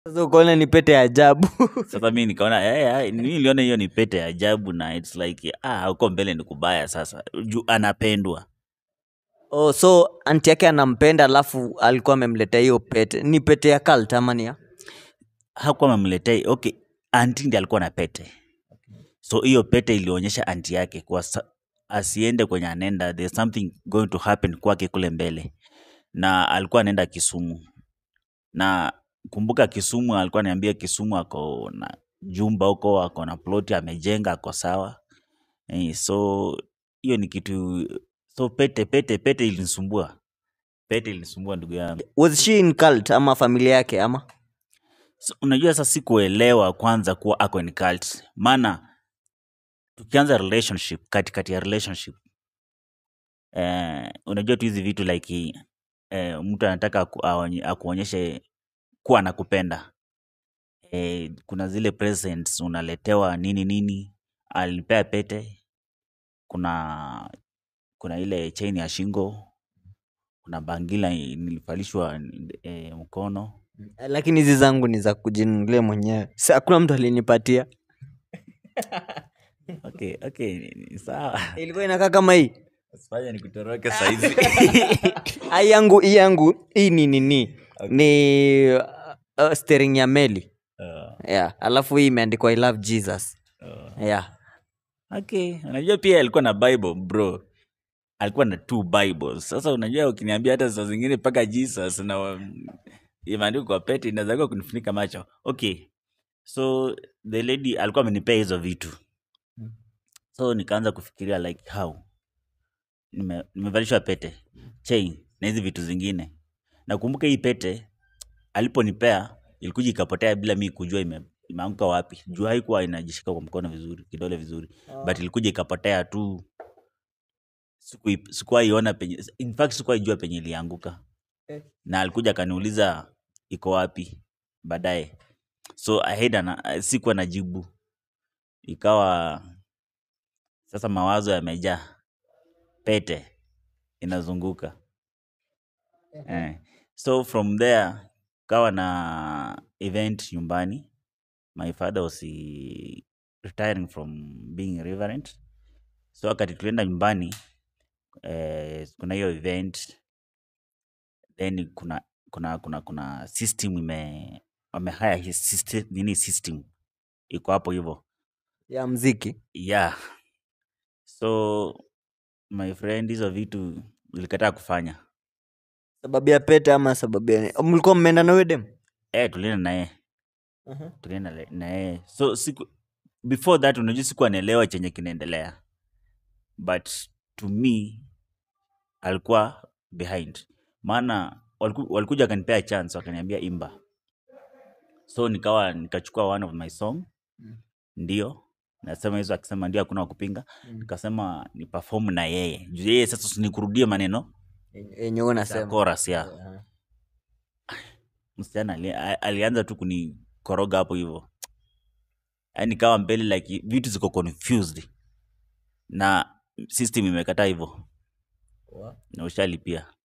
Sasa ukaona ni pete ya ajabu. Sasa mimi nikaona mimi niliona hiyo ni pete ya ajabu, na it's like huko mbele ni kubaya sasa. Juu anapendwa. Oh, so anti yake anampenda alafu alikuwa amemletea hiyo pete. Ni pete ya cult ama ni ya? Hakuwa amemletea. Okay, anti ndiye alikuwa na pete. So hiyo pete ilionyesha anti yake kwa asiende kwenye anenda, there's something going to happen kwake kule mbele. Na alikuwa anaenda Kisumu. Na kumbuka Kisumu, alikuwa ananiambia Kisumu ako na jumba huko, ako na plot amejenga, ako sawa. So hiyo ni kitu. So pete ilinisumbua. Pete ilinisumbua ndugu yangu. Was she in cult ama familia yake ama? So, unajua sasa sikuelewa kwanza kuwa ako in cult. Maana tukianza relationship, katikati ya relationship, unajua tu hizi vitu like mtu anataka akuonyeshe kuwa anakupenda. Kuna zile presents unaletewa nini. Alinipea pete. Kuna ile chain ya shingo. Kuna bangila nilivalishwa mkono. Lakini hizi zangu ni za kujinunulia mwenyewe. Si hakuna mtu alinipatia. Okay, sawa. Ilikuwa inakaa kama hii. Usifanye nikutoroke saizi. Hii yangu hii ni nini? Okay. Ni steering ya meli. Yeah. Alafu hii imeandikwa I love Jesus. Yeah. Okay, unajua pia alikuwa na Bible bro. Alikuwa na 2 Bibles. Sasa unajua ukiniambia hata saa zingine paka Jesus na imeandikwa kwa pete inaweza kunifunika macho. Okay. So the lady alikuwa amenipea hizo vitu. So nikaanza kufikiria like how nimevalishwa pete, chain na hizi vitu zingine. Nakumbuka hii pete aliponipea ilikuja ikapotea bila mimi kujua imeanguka wapi. Juu haikuwa inajishika kwa mkono vizuri, kidole vizuri. But ilikuja ikapotea tu. Sikuwa iona penye, in fact sikuwa ijua penye ilianguka. Na alikuja akaniuliza iko wapi baadaye. So sikuwa najibu. Ikawa sasa mawazo yamejaa. Pete inazunguka. So from there kawa na event nyumbani. My father was retiring from being a reverend. So wakati tulienda nyumbani, kuna hiyo event. Then kuna system wamehire his system iko hapo hivyo Ya mziki. Yeah. So my friend, hizo vitu nilikataa kufanya. Sababu ya pete ama sababu ya mlikuwa mmeenda na wedem? Tulienda naye. Tulienda naye. So before that unajua sikuwa naelewa chenye kinaendelea. But to me alikuwa behind. Maana walikuja wakanipea chance, wakaniambia imba. So nikachukua one of my song. Ndio. Nasema hizo, akisema ndio hakuna kupinga. Nikasema ni perform na yeye. Juu yeye sasa usinikurudie maneno. Yenye unasema. Chorus ya. Msichana alianza tu kunikoroga hapo hivyo. Yaani kawa mbele like vitu ziko confused. Na system imekataa hivyo. Na ushalipia.